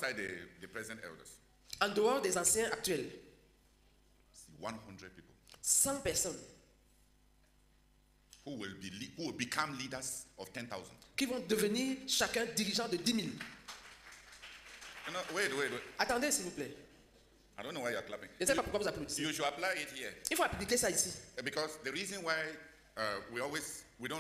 Outside the present elders, En dehors des anciens actuels, see 100 people 100 personnes who will become leaders of 10,000. qui vont devenir chacun dirigeant de 10 000. No, wait. Attendez, s'il vous plaît. I don't know why you're clapping. Je ne sais pas pourquoi vous applaudissez. You should apply it here. Il faut appliquer ça ici. Because the reason why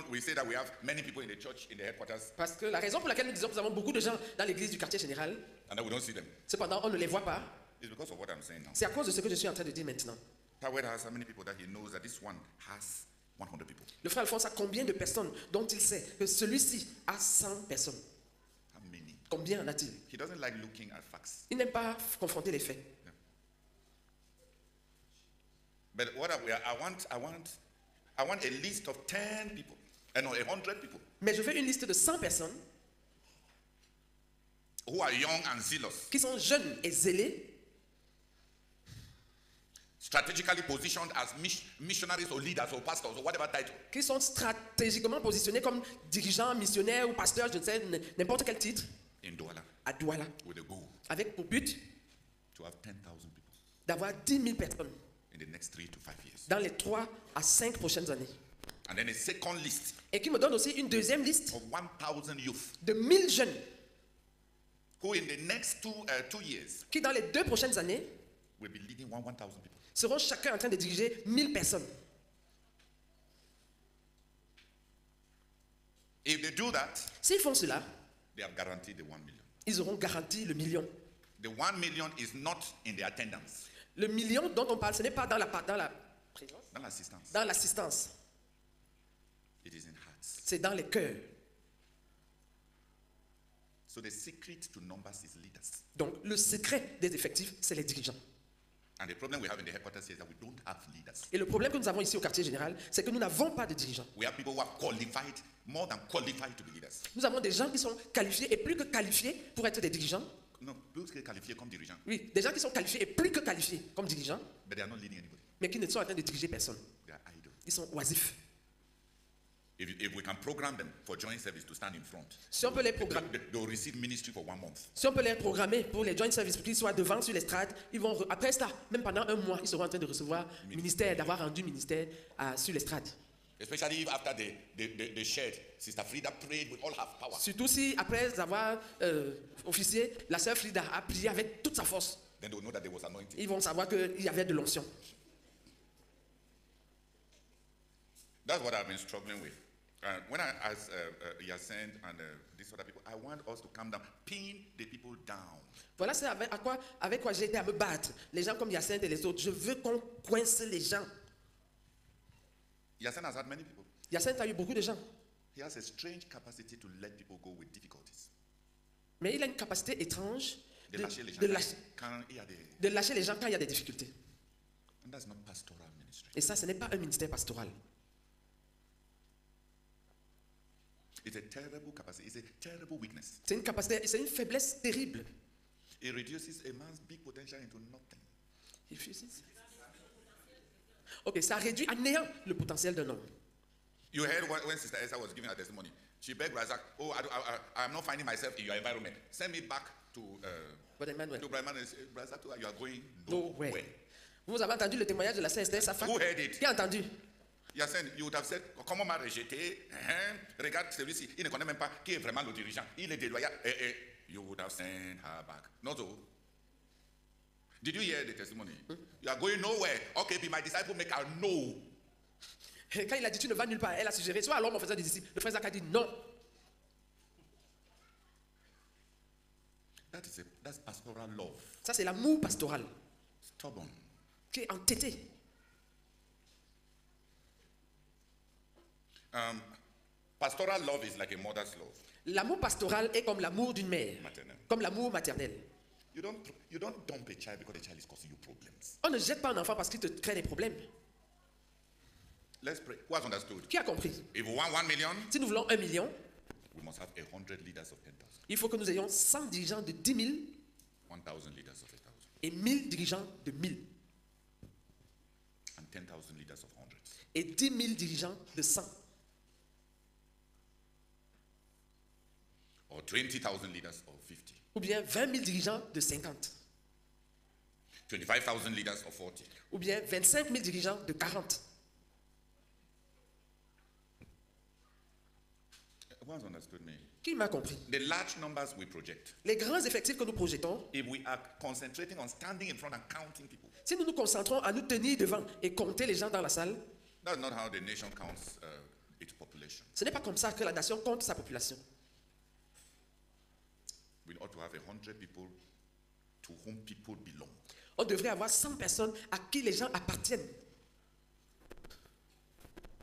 we say that we have many people in the church, in the headquarters, Parce que la raison pour laquelle nous disons que nous avons beaucoup de gens dans l'église du quartier général, and that we don't see them, cependant on ne les voit pas, is because of what I'm saying now. c'est à cause de ce que je suis en train de dire maintenant. Howard has so many people that he knows that this one has 100 people. Le frère Alphonse a combien de personnes dont il sait que celui-ci a 100 personnes? How many? Combien en a-t-il? He doesn't like looking at facts. Il n'aime pas confronter les faits. But I want a list of 10 people, no, 100 people Mais je veux une liste de 100 personnes who are young and zealous, qui sont jeunes et zélés, strategically positioned as missionaries or leaders or pastors or whatever title. qui sont stratégiquement positionnés comme dirigeants, missionnaires ou pasteurs, je ne sais, n'importe quel titre, In Douala, à Douala, with a goal avec pour but to have 10,000 people d'avoir 10 000 personnes in the next 3 to 5 years. dans les 3 à 5 prochaines années. And then a second list Et qui me donne aussi une deuxième liste of 1,000 youth de 1000 jeunes who in the next 2 years qui, dans les 2 prochaines années, will be leading 1,000 people. seront chacun en train de diriger 1000 personnes. If they do that, S'ils font cela, they have guaranteed the 1 million. ils auront garanti le million. The 1 million is not in the attendance, Le million dont on parle, ce n'est pas dans la présence, not assistance. dans l'assistance, It is in hearts. c'est dans les cœurs. So the secret to numbers is leaders. Donc, le secret des effectifs, c'est les dirigeants. And the problem we have in the headquarters is that we don't have leaders. Et le problème que nous avons ici au quartier général, c'est que nous n'avons pas de dirigeants. We have people who are qualified, more than qualified to be leaders. Nous avons des gens qui sont qualifiés et plus que qualifiés pour être des dirigeants. No, plus que qualifiés comme dirigeants, Oui, des gens qui sont qualifiés et plus que qualifiés comme dirigeants, but they are not leading anybody. mais qui ne sont en train de diriger personne. They are idle. Ils sont oisifs. If we can program them for joint service to stand in front, Si on peut les programmer, they will receive ministry for 1 month. si on peut les programmer pour les joint services, pour qu'ils soient devant sur l'estrade, ils vont après ça, même pendant un mois, ils seront en train de recevoir ministère, d'avoir rendu ministère sur l'estrade. Especially if after the shed, Sister Frida prayed with all her power. Surtout si après avoir officié, la sœur Frida a prié avec toute sa force. Then they will know that there was anointing. Ils vont savoir qu'il y avait de l'onction. That's what I've been struggling with. When I asked Yacine and these other people, I want us to calm down, pin the people down. Voilà c'est avec quoi j'ai été à me battre. Les gens comme Yacine et les autres, je veux qu'on coince les gens. Yacine has had many people. Yacine a eu beaucoup de gens. He has a strange capacity to let people go with difficulties. Mais il a une capacité étrange De lâcher les gens de lâcher, quand il y a des... de lâcher les gens quand il y a des difficultés. And that's not pastoral ministry. Et ça, ce n'est pas un ministère pastoral. It's a terrible capacity. It's a terrible weakness. C'est une capacité, c'est une faiblesse terrible. It reduces a man's big potential into nothing. Ok, ça réduit à néant le potentiel d'un homme. You heard when Sister Esther was giving her testimony. She begged Razak, oh, I'm not finding myself in your environment. Send me back to Brother Emmanuel. Brother Emmanuel. Razak, you are going Nowhere. nowhere. Vous avez entendu le témoignage de la sœur Esther, sa femme? Who heard it? Qui a entendu? Yacine, you would have said, comment m'a rejeté? Regarde celui-ci, il ne connaît même pas qui est vraiment le dirigeant. Il est déloyal. You would have sent her back. Not so. Did you hear the testimony? You are going nowhere. Okay, be my disciple maker. No. Quand il a dit tu ne vas nulle part, elle a suggéré, soit alors mon frère des disciples. Le frère Zach a dit non. That's pastoral love. Ça c'est l'amour pastoral Stubborn. qui est entêté. Pastoral love is like a mother's love. L'amour pastoral est comme l'amour d'une mère, Maternelle. comme l'amour maternel. You don't dump a child because the child is causing you problems. On ne jette pas un enfant parce qu'il te crée des problèmes. Let's pray. Who has understood? Qui a compris? If we want 1 million, Si nous voulons 1 million, we must have 100 leaders of 10,000. il faut que nous ayons 100 dirigeants de 10 000 1,000 leaders of 1,000. et 1000 dirigeants de 1000 And 10,000 leaders of 100. et 10 000 dirigeants de 100 Or 20,000 leaders of 50. Ou bien 20 000 dirigeants de 50. 25,000 leaders of 40. Ou bien 25 000 dirigeants de 40. Who has understood me? Qui m'a compris? The large numbers we project, Les grands effectifs que nous projetons, if we are concentrating on standing in front and counting people, si nous nous concentrons à nous tenir devant et compter les gens dans la salle, that's not how the nation counts its population. ce n'est pas comme ça que la nation compte sa population. We ought to have 100 people to whom people belong. On devrait avoir 100 personnes à qui les gens appartiennent.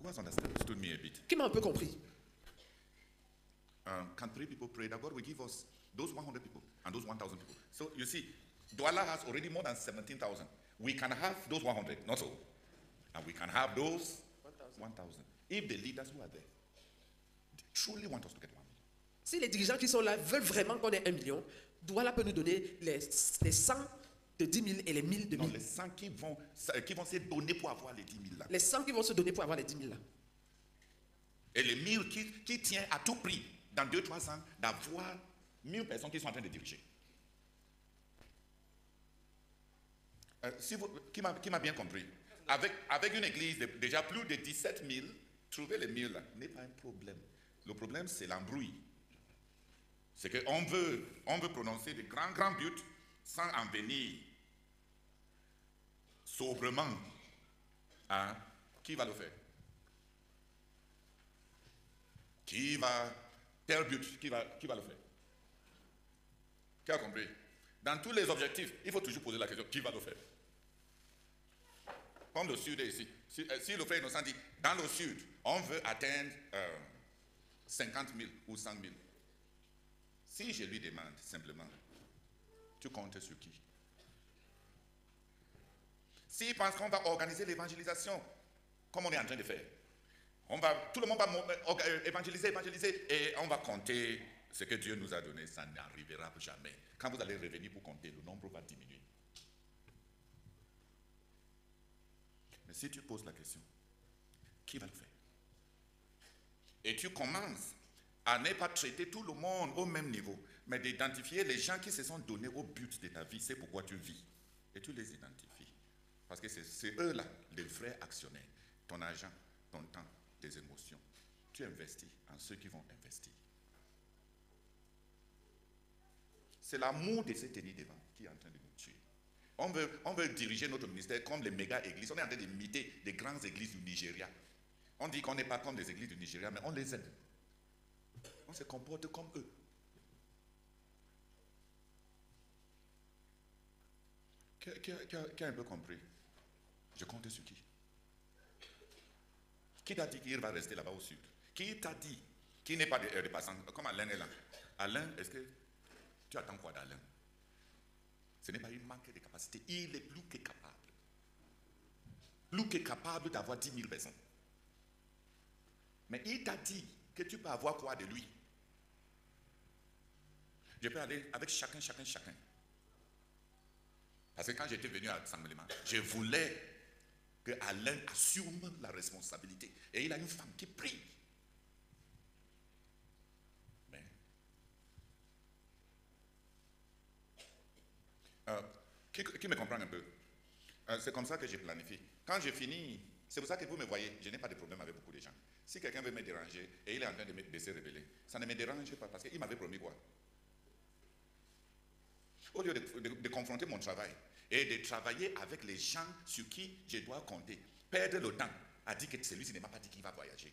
Who has understood me a bit? Qui m'a un peu compris? Can 3 people pray that God will give us those 100 people and those 1,000 people? So you see, Douala has already more than 17,000. We can have those 100, not so. And we can have those 1,000. If the leaders who are there truly want us to get 1 million. Si les dirigeants qui sont là veulent vraiment qu'on ait 1 million, Douala peut nous donner les 100 de 10 000 et les 1000 de Non, 1000. les 100 qui vont se donner pour avoir les 10 000 là. Les 100 qui vont se donner pour avoir les 10 000 là. Et les 1000 qui tiennent à tout prix, dans 2-3 ans, d'avoir 1000 personnes qui sont en train de diriger. Qui m'a bien compris? Avec une église de déjà plus de 17 000, trouver les 1000 là n'est pas un problème. Le problème, c'est l'embrouille. C'est qu'on veut prononcer de grands buts sans en venir sobrement. Hein? Qui va le faire? Qui va tel but? Qui va le faire? Qui a compris? Dans tous les objectifs, il faut toujours poser la question, qui va le faire? Comme le Sud est ici. Si le frère Innocent dit, dans le Sud, on veut atteindre 50 000 ou 100 000. Si je lui demande simplement, tu comptes sur qui? S'il pense qu'on va organiser l'évangélisation, comme on est en train de faire, tout le monde va évangéliser, et on va compter ce que Dieu nous a donné, ça n'arrivera jamais. Quand vous allez revenir pour compter, le nombre va diminuer. Mais si tu poses la question, qui va le faire? Et tu commences à ne pas traiter tout le monde au même niveau, mais d'identifier les gens qui se sont donnés au but de ta vie, c'est pourquoi tu vis. Et tu les identifies. Parce que c'est eux-là, les vrais actionnaires. Ton argent, ton temps, tes émotions. Tu investis en ceux qui vont investir. C'est l'amour de se tenir devant qui est en train de nous tuer. On veut diriger notre ministère comme les méga-églises. On est en train d'imiter des grandes églises du Nigeria. On dit qu'on n'est pas comme les églises du Nigeria, mais on les aime. On se comporte comme eux. Qui a un peu compris? Je compte sur qui? Qui t'a dit qu'il va rester là-bas au sud? Qui t'a dit qu'il n'est pas de passant? Comme Alain est là. Alain, est-ce que tu attends quoi d'Alain? Ce n'est pas une manque de capacité. Il est plus que capable. Plus que capable d'avoir 10 000 personnes. Mais il t'a dit que tu peux avoir quoi de lui? Je peux aller avec chacun. Parce que quand j'étais venu à l'assemblement, je voulais que Alain assume la responsabilité. Et il a une femme qui prie. Mais, qui me comprend un peu? C'est comme ça que j'ai planifié. Quand j'ai fini, c'est pour ça que vous me voyez, je n'ai pas de problème avec beaucoup de gens. Si quelqu'un veut me déranger et il est en train de se révéler, ça ne me dérange pas parce qu'il m'avait promis quoi? Au lieu de confronter mon travail et de travailler avec les gens sur qui je dois compter, perdre le temps à dire que celui-ci ne m'a pas dit qu'il va voyager.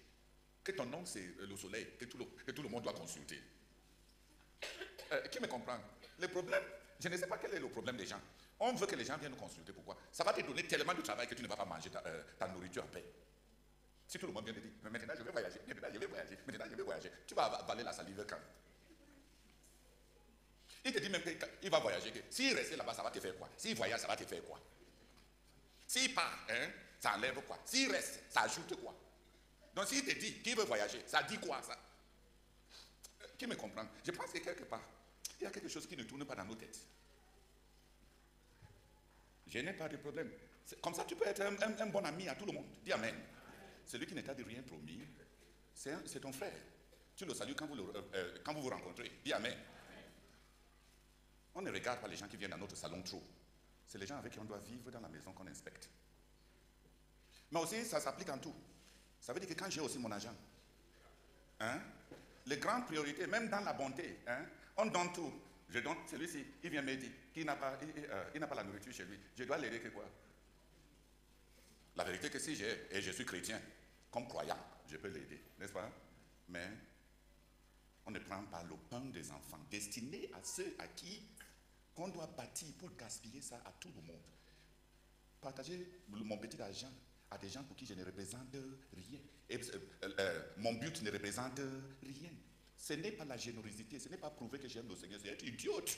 Que ton nom c'est le soleil, que tout le monde doit consulter. Qui me comprend? Le problème, je ne sais pas quel est le problème des gens. On veut que les gens viennent nous consulter. Pourquoi? Ça va te donner tellement de travail que tu ne vas pas manger ta nourriture en paix. Si tout le monde vient te dire, mais maintenant je vais voyager, tu vas avaler la salive quand? Il te dit même qu'il va voyager. S'il reste là-bas, ça va te faire quoi? S'il voyage, ça va te faire quoi? S'il part, ça enlève quoi? S'il reste, ça ajoute quoi? Donc s'il te dit qu'il veut voyager, ça dit quoi ça? Qui me comprend? Je pense que quelque part, il y a quelque chose qui ne tourne pas dans nos têtes. Je n'ai pas de problème. Comme ça, tu peux être un bon ami à tout le monde. Dis Amen. Celui qui ne t'a rien promis, c'est ton frère. Tu le salues quand vous vous rencontrez. Dis Amen. On ne regarde pas les gens qui viennent dans notre salon trop. C'est les gens avec qui on doit vivre dans la maison qu'on inspecte. Mais aussi, ça s'applique en tout. Ça veut dire que quand j'ai aussi mon argent, hein, les grandes priorités, même dans la bonté, hein, on donne tout. Je donne celui-ci, il vient m'aider, il n'a pas la nourriture chez lui. Je dois l'aider que quoi? La vérité que si j'ai, et je suis chrétien, comme croyant, je peux l'aider, n'est-ce pas? Mais on ne prend pas le pain des enfants, destiné à ceux à qui qu'on doit bâtir pour gaspiller ça à tout le monde. Partager mon petit argent à des gens pour qui je ne représente rien. Et, mon but ne représente rien. Ce n'est pas la générosité, ce n'est pas prouver que j'aime le Seigneur, c'est être idiote.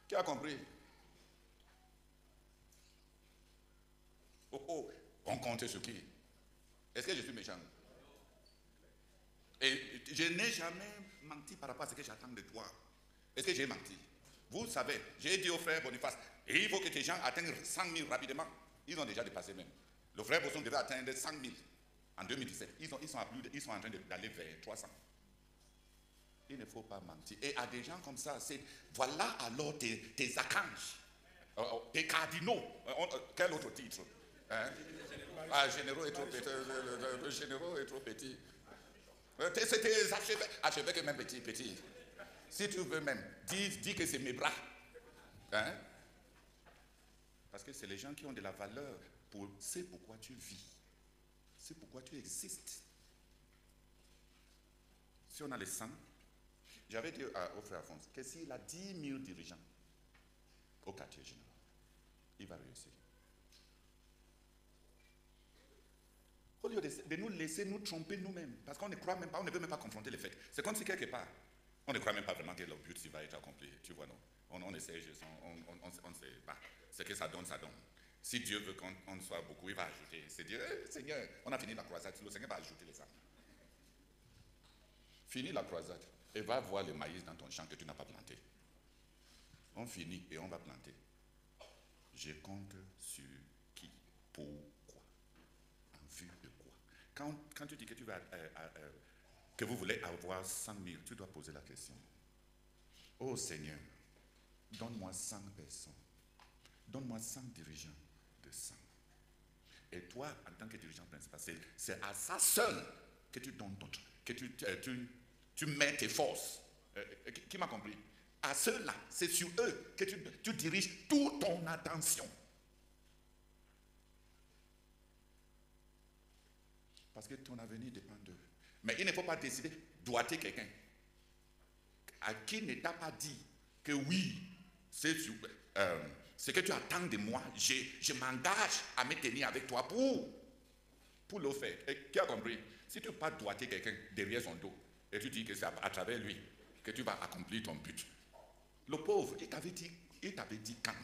Qui a compris? Oh, oh, on compte sur qui? Est-ce que je suis méchant? Et je n'ai jamais menti par rapport à ce que j'attends de toi. Est-ce que j'ai menti? Vous savez, j'ai dit au frère Boniface, il faut que tes gens atteignent 100 000 rapidement. Ils ont déjà dépassé même. Le frère Bosson devait atteindre 100 000 en 2017. Ils sont en train d'aller vers 300. Il ne faut pas mentir. Et à des gens comme ça, voilà alors tes archanges, tes cardinaux. Quel autre titre? Hein? Ah, généraux est trop petit. Le généraux est trop petit. C'est tes archevêques même petit. Si tu veux même, dis que c'est mes bras. Hein? Parce que c'est les gens qui ont de la valeur. C'est pourquoi tu vis. C'est pourquoi tu existes. Si on a les 100, j'avais dit au frère Alphonse que s'il a 10 000 dirigeants au quartier général, il va réussir. Au lieu de nous laisser nous tromper nous-mêmes, parce qu'on ne croit même pas, on ne veut même pas confronter les faits. C'est comme si quelque part, on ne croit même pas vraiment que le but va être accompli. Tu vois, non? On essaie, on sait pas. Ce que ça donne, ça donne. Si Dieu veut qu'on soit beaucoup, il va ajouter. C'est Dieu, Seigneur, on a fini la croisade, le Seigneur va ajouter les âmes. Finis la croisade et va voir le maïs dans ton champ que tu n'as pas planté. On finit et on va planter. Je compte sur qui? Pourquoi? En vue de quoi? Quand tu dis que que vous voulez avoir 100 000, tu dois poser la question. Oh Seigneur, donne-moi 100 personnes. Donne-moi 100 dirigeants de 100. Et toi, en tant que dirigeant principal, c'est à ça seul que tu donnes que tu mets tes forces. Qui m'a compris? À ceux-là, c'est sur eux que tu diriges toute ton attention. Parce que ton avenir dépend d'eux. Mais il ne faut pas décider de doiter quelqu'un à qui ne t'a pas dit que oui, c'est ce que tu attends de moi, je m'engage à me tenir avec toi pour le faire. Et qui a compris? Si tu ne peux pas doiter quelqu'un derrière son dos, et tu dis que c'est à travers lui que tu vas accomplir ton but. Le pauvre, il t'avait dit quand?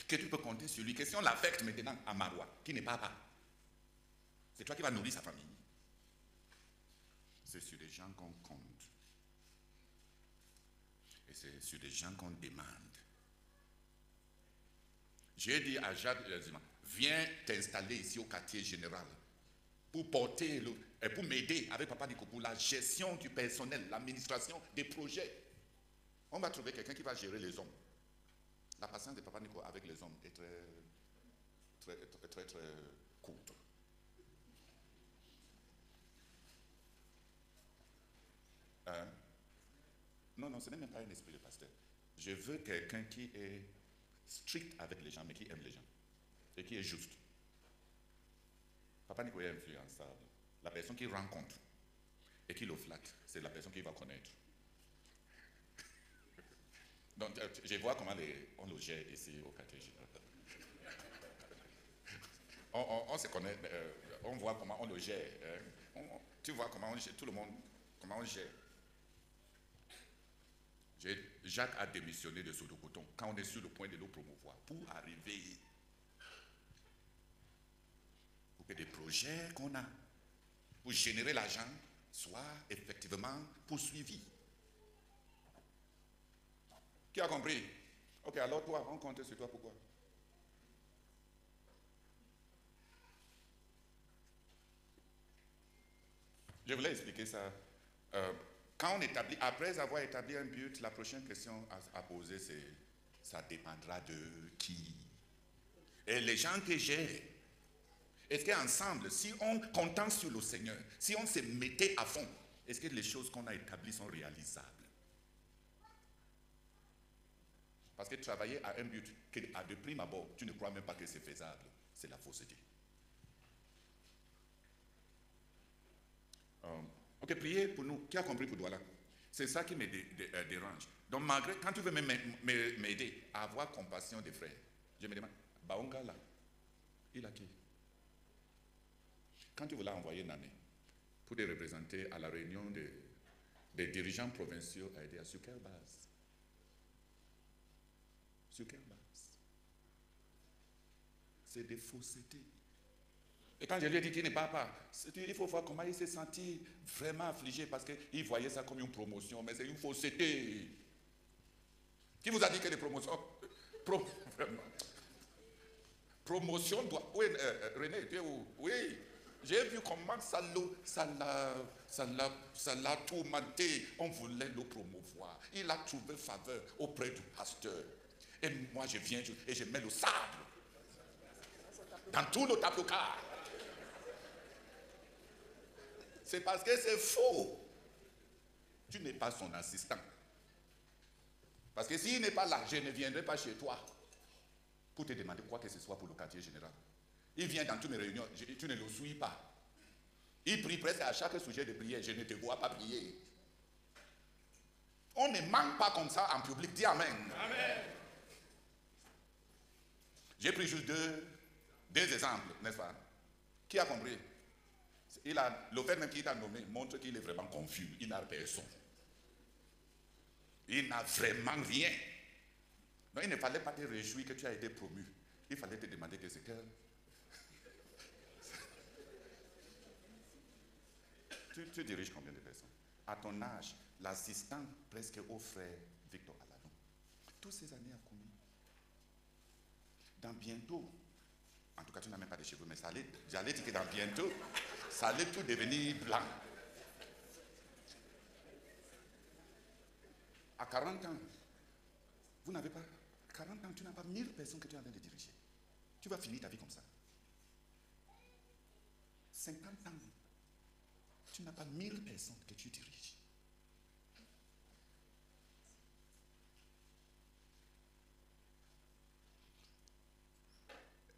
Que tu peux compter sur lui. Que si on l'affecte maintenant à Marois, qui n'est pas, c'est toi qui vas nourrir sa famille. C'est sur des gens qu'on compte. Et c'est sur des gens qu'on demande. J'ai dit à Jacques, viens t'installer ici au quartier général pour porter pour m'aider avec Papa Nico pour la gestion du personnel, l'administration des projets. On va trouver quelqu'un qui va gérer les hommes. La patience de Papa Nico avec les hommes est très courte. Non, ce n'est même pas un esprit de pasteur. Je veux quelqu'un qui est strict avec les gens, mais qui aime les gens. Et qui est juste. Papa Nico est influençable. La personne qui rencontre et qui le flatte, c'est la personne qu'il va connaître. Donc, je vois comment on le gère ici au quartier général. On se connaît, on voit comment on le gère. Tu vois comment on gère, tout le monde, comment on gère. Jacques a démissionné de Sodocoton quand on est sur le point de le promouvoir pour arriver pour que des projets qu'on a pour générer l'argent soient effectivement poursuivis. Qui a compris? Ok, alors toi, on compte sur toi, pourquoi? Je voulais expliquer ça. Quand on établit, après avoir établi un but, la prochaine question à poser, c'est ça dépendra de qui. Et les gens que j'ai, est-ce qu'ensemble, si on compte sur le Seigneur, si on se mettait à fond, est-ce que les choses qu'on a établies sont réalisables? Parce que travailler à un but, que de prime abord, tu ne crois même pas que c'est faisable, c'est la fausseté. Ok, priez pour nous. Qui a compris pour Douala? C'est ça qui me dérange. Donc, malgré, quand tu veux m'aider à avoir compassion des frères, je me demande, Baonga là, il a qui? Quand tu voulais envoyer Nané pour te représenter à la réunion des dirigeants provinciaux à aider, sur quelle base? Sur quelle base? C'est des faussetés. Et quand je lui ai dit qu'il ne part pas, il faut voir comment il s'est senti vraiment affligé parce qu'il voyait ça comme une promotion, mais c'est une fausseté. Qui vous a dit que les promotions... Vraiment. Promotion doit... Oui, René, tu es où? Oui. J'ai vu comment ça l'a tourmenté. On voulait le promouvoir. Il a trouvé faveur auprès du pasteur. Et moi, je viens et je mets le sable dans tout le tableau car. C'est parce que c'est faux. Tu n'es pas son assistant. Parce que s'il n'est pas là, je ne viendrai pas chez toi pour te demander quoi que ce soit pour le quartier général. Il vient dans toutes mes réunions, tu ne le suis pas. Il prie presque à chaque sujet de prière, je ne te vois pas prier. On ne manque pas comme ça en public, dis Amen. Amen. J'ai pris juste deux exemples, n'est-ce pas? Qui a compris? Le fait même qu'il t'a nommé montre qu'il est vraiment confus, il n'a personne. Il n'a vraiment rien. Donc il ne fallait pas te réjouir que tu as été promu. Il fallait te demander que c'est que... tu diriges combien de personnes? À ton âge, l'assistant presque au frère Victor Aladon. Toutes ces années à combien? Dans bientôt, en tout cas tu n'as même pas de cheveux, mais j'allais dire que dans bientôt, ça allait tout devenir blanc. À 40 ans, vous n'avez pas... 40 ans, tu n'as pas 1000 personnes que tu es en train de diriger. Tu vas finir ta vie comme ça. 50 ans, tu n'as pas 1000 personnes que tu diriges.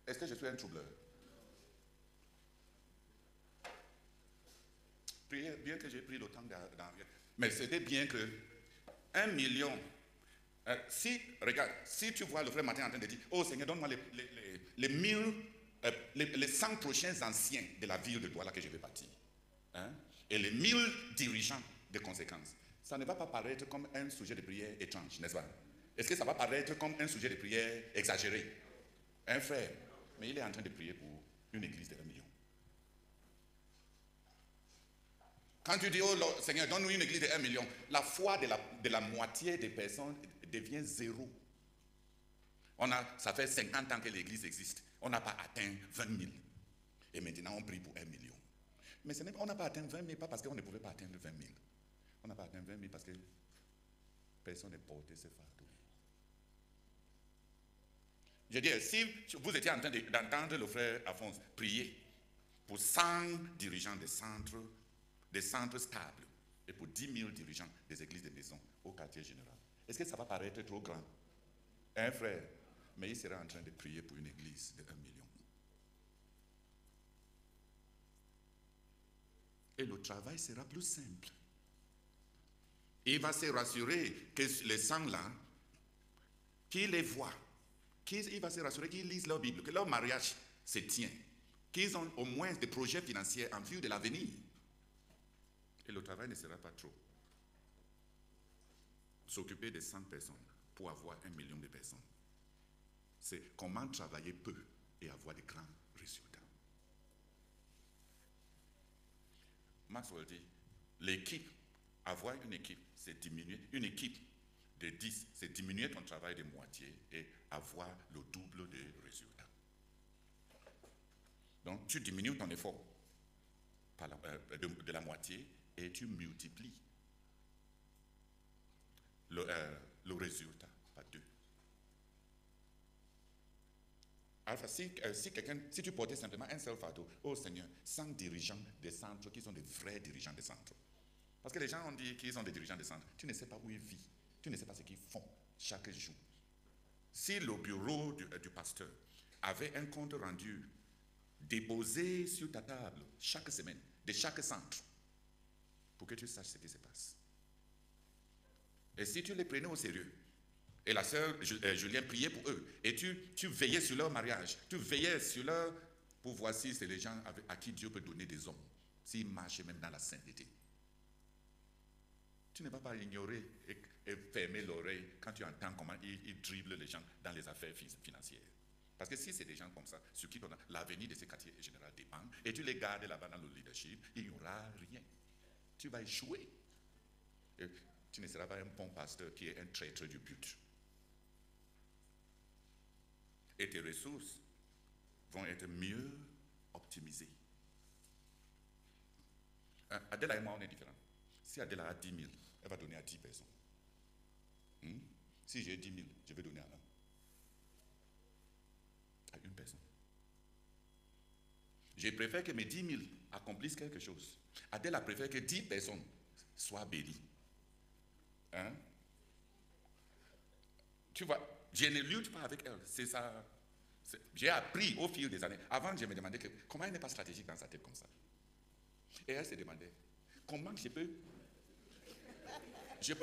Est-ce que je suis un troubleur? Bien que j'ai pris le temps d'en... Mais c'était bien que 1 million... regarde, si tu vois le frère Martin en train de dire, oh Seigneur, donne-moi les 100 prochains anciens de la ville de Douala que je vais bâtir. Hein? Et les 1000 dirigeants de conséquences. Ça ne va pas paraître comme un sujet de prière étrange, n'est-ce pas? Est-ce que ça va paraître comme un sujet de prière exagéré? Un frère, mais il est en train de prier pour une église de 1 million. Quand tu dis, oh Seigneur, donne-nous une église de 1 million, la foi de la moitié des personnes devient zéro. Ça fait 50 ans que l'église existe. On n'a pas atteint 20 000. Et maintenant, on prie pour 1 million. Mais on n'a pas atteint 20 000, pas parce qu'on ne pouvait pas atteindre 20 000. On n'a pas atteint 20 000 parce que personne n'est porté ce fardeau. Je veux dire, si vous étiez en train d'entendre le frère Alphonse prier pour 100 dirigeants des centres stables et pour 10 000 dirigeants des églises de maison au quartier général, est-ce que ça va paraître trop grand? Un frère, mais il sera en train de prier pour une église de 1 million. Et le travail sera plus simple. Il va se rassurer que les 100 là, qu'ils les voient, il va se rassurer qu'ils lisent leur Bible, que leur mariage se tient, qu'ils ont au moins des projets financiers en vue de l'avenir. Et le travail ne sera pas trop. S'occuper de 100 personnes pour avoir 1 million de personnes. C'est comment travailler peu et avoir de grands résultats. Maxwell dit, l'équipe, avoir une équipe, c'est diminuer. Une équipe de 10, c'est diminuer ton travail de moitié et avoir le double de résultats. Donc, tu diminues ton effort par de la moitié et tu multiplies le résultat, pas 2. Alors, si tu portais simplement un seul fardeau, oh Seigneur, 100 dirigeants des centres qui sont des vrais dirigeants des centres. Parce que les gens ont dit qu'ils sont des dirigeants des centres. Tu ne sais pas où ils vivent. Tu ne sais pas ce qu'ils font chaque jour. Si le bureau du pasteur avait un compte rendu déposé sur ta table chaque semaine, de chaque centre, pour que tu saches ce qui se passe. Et si tu les prenais au sérieux, et la sœur Julien priait pour eux, et tu veillais sur leur mariage, tu veillais sur leur... pour voir si c'est les gens à qui Dieu peut donner des hommes, s'ils marchaient même dans la sainteté. Tu ne vas pas ignorer et fermer l'oreille quand tu entends comment ils dribblent les gens dans les affaires financières. Parce que si c'est des gens comme ça, sur qui l'avenir de ces quartiers général dépend, et tu les gardes là-bas dans le leadership, il n'y aura rien. Tu vas échouer. Et tu ne seras pas un bon pasteur qui est un traître du but. Et tes ressources vont être mieux optimisées. Adèle et moi, on est différents. Si Adèle a 10 000, elle va donner à 10 personnes. Si j'ai 10 000, je vais donner à un. À une personne. Je préfère que mes 10 000 accomplissent quelque chose. Adèle a préféré que 10 personnes soient bénies. Tu vois, je ne lutte pas avec elle. C'est ça. J'ai appris au fil des années. Avant, je me demandais comment elle n'est pas stratégique dans sa tête comme ça. Et elle se demandait comment je peux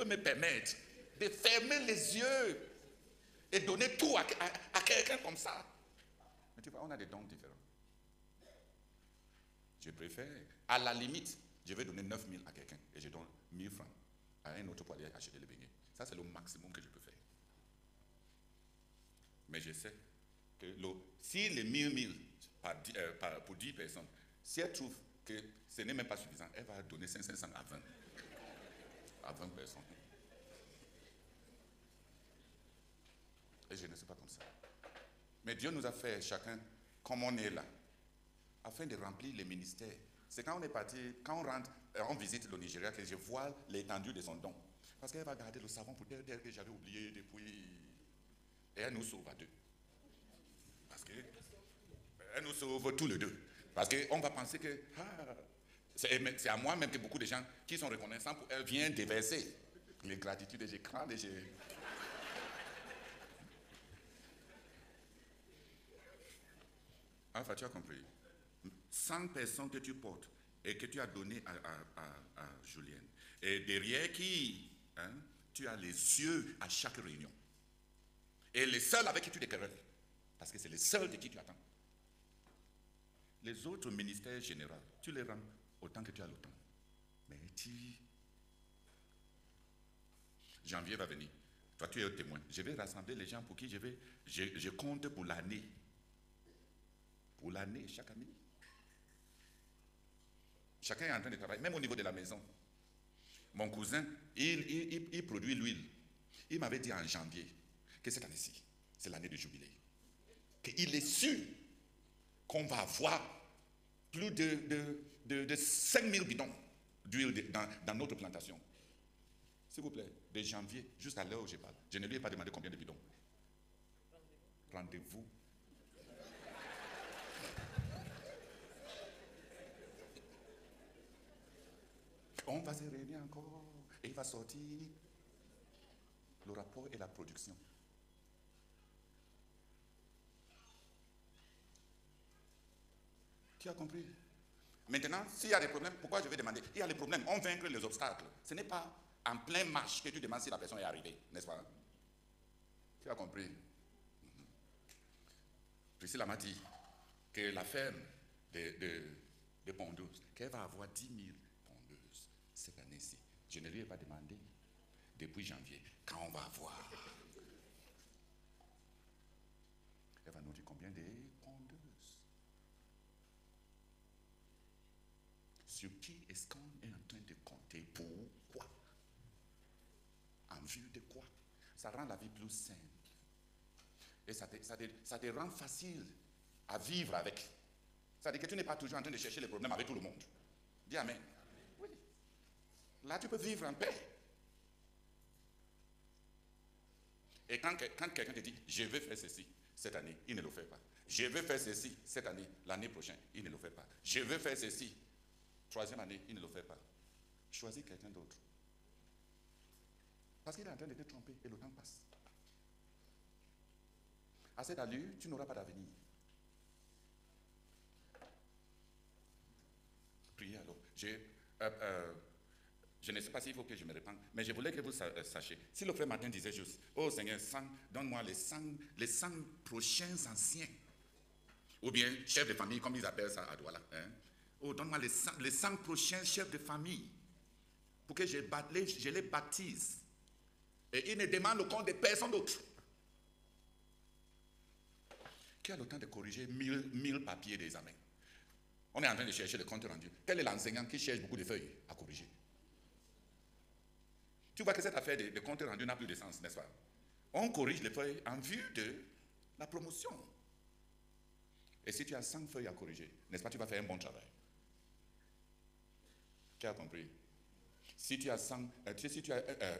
me permettre de fermer les yeux et donner tout à quelqu'un comme ça. Mais tu vois, on a des dons différents. Je préfère, à la limite, je vais donner 9 000 à quelqu'un et je donne 1 000 francs à un autre pour aller acheter le beignet. Ça, c'est le maximum que je peux faire. Mais je sais que si les 1 000 pour 10 personnes, si elle trouve que ce n'est même pas suffisant, elle va donner 500 à 20 personnes. Et je ne suis pas comme ça. Mais Dieu nous a fait chacun comme on est là, afin de remplir les ministères. C'est quand on est parti, quand on rentre, on visite le Nigeria, que je vois l'étendue de son don. Parce qu'elle va garder le savon pour dire que j'avais oublié depuis. Et elle nous sauve à 2. Parce qu'elle nous sauve tous les 2. Parce qu'on va penser que c'est à moi-même que beaucoup de gens qui sont reconnaissants pour elle viennent déverser les gratitudes et j'écrase et Enfin, tu as compris. 100 personnes que tu portes et que tu as donné à Julienne. Et derrière qui, tu as les yeux à chaque réunion. Et les seuls avec qui tu te querelles. Parce que c'est les seuls de qui tu attends. Les autres ministères généraux, tu les rends autant que tu as le temps. Mais janvier va venir. Toi, tu es le témoin. Je vais rassembler les gens pour qui je compte pour l'année. Pour l'année, chaque année. Chacun est en train de travailler, même au niveau de la maison. Mon cousin, il produit l'huile. Il m'avait dit en janvier que cette année-ci, c'est l'année du jubilé. Qu'il est sûr qu'on va avoir plus de 5000 bidons d'huile dans notre plantation. S'il vous plaît, de janvier jusqu'à l'heure où je parle, je ne lui ai pas demandé combien de bidons. Rendez-vous. On va se réunir encore et il va sortir le rapport et la production. Tu as compris? Maintenant, s'il y a des problèmes, pourquoi je vais demander? Il y a des problèmes, on vaincre les obstacles. Ce n'est pas en plein marche que tu demandes si la personne est arrivée, n'est-ce pas? Tu as compris? Priscilla m'a dit que la ferme de pondeuses, qu'elle va avoir 10 000 pondeuses cette année-ci. Je ne lui ai pas demandé depuis janvier, quand on va avoir. Elle va nous dire combien de pondeuses. Sur qui est-ce qu'on est en train de compter? Pourquoi? En vue de quoi? Ça rend la vie plus simple. Et ça te rend facile à vivre avec. Ça veut dire que tu n'es pas toujours en train de chercher les problèmes avec tout le monde. Dis amen. Oui. Là, tu peux vivre en paix. Et quand quelqu'un te dit, je veux faire ceci cette année, il ne le fait pas. Je veux faire ceci cette année, l'année prochaine, il ne le fait pas. Je veux faire ceci, troisième année, il ne le fait pas. Choisis quelqu'un d'autre. Parce qu'il est en train de te tromper et le temps passe. À cette allure, tu n'auras pas d'avenir. Priez alors. Je ne sais pas s'il faut que je me répande, mais je voulais que vous sachiez. Si le frère Martin disait juste, oh Seigneur, donne-moi les 100 prochains anciens, ou bien chefs de famille, comme ils appellent ça à Douala. Hein? Oh, donne-moi les 100 prochains chefs de famille, pour que je les baptise. Et ils ne demandent le compte de personne d'autre. Qui a le temps de corriger 1000 papiers d'examen? On est en train de chercher le compte rendu. Quel est l'enseignant qui cherche beaucoup de feuilles à corriger? Tu vois que cette affaire de compte rendu n'a plus de sens, n'est-ce pas? On corrige les feuilles en vue de la promotion. Et si tu as 100 feuilles à corriger, n'est-ce pas, tu vas faire un bon travail. Tu as compris? Si tu as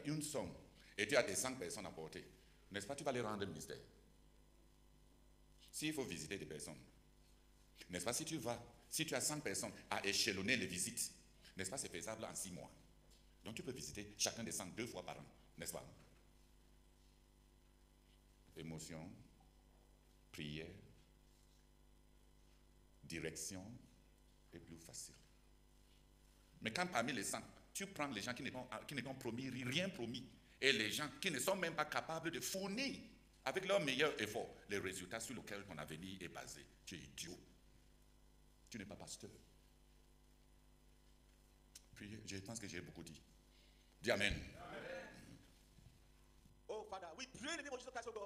une somme et tu as des 100 personnes à porter, n'est-ce pas, tu vas les rendre ministère. S'il faut visiter des personnes, n'est-ce pas, si tu as 100 personnes à échelonner les visites, n'est-ce pas, c'est faisable en 6 mois. Donc tu peux visiter chacun des 100 2 fois par an, n'est-ce pas? Émotion, prière, direction est plus facile. Mais quand parmi les 100, tu prends les gens qui n'ont promis rien promis, et les gens qui ne sont même pas capables de fournir avec leur meilleur effort les résultats sur lesquels ton avenir est basé, tu es idiot. Tu n'es pas pasteur. Puis je pense que j'ai beaucoup dit. Dis Amen. Oh, Father, we pray in the name of Jesus Christ, oh God.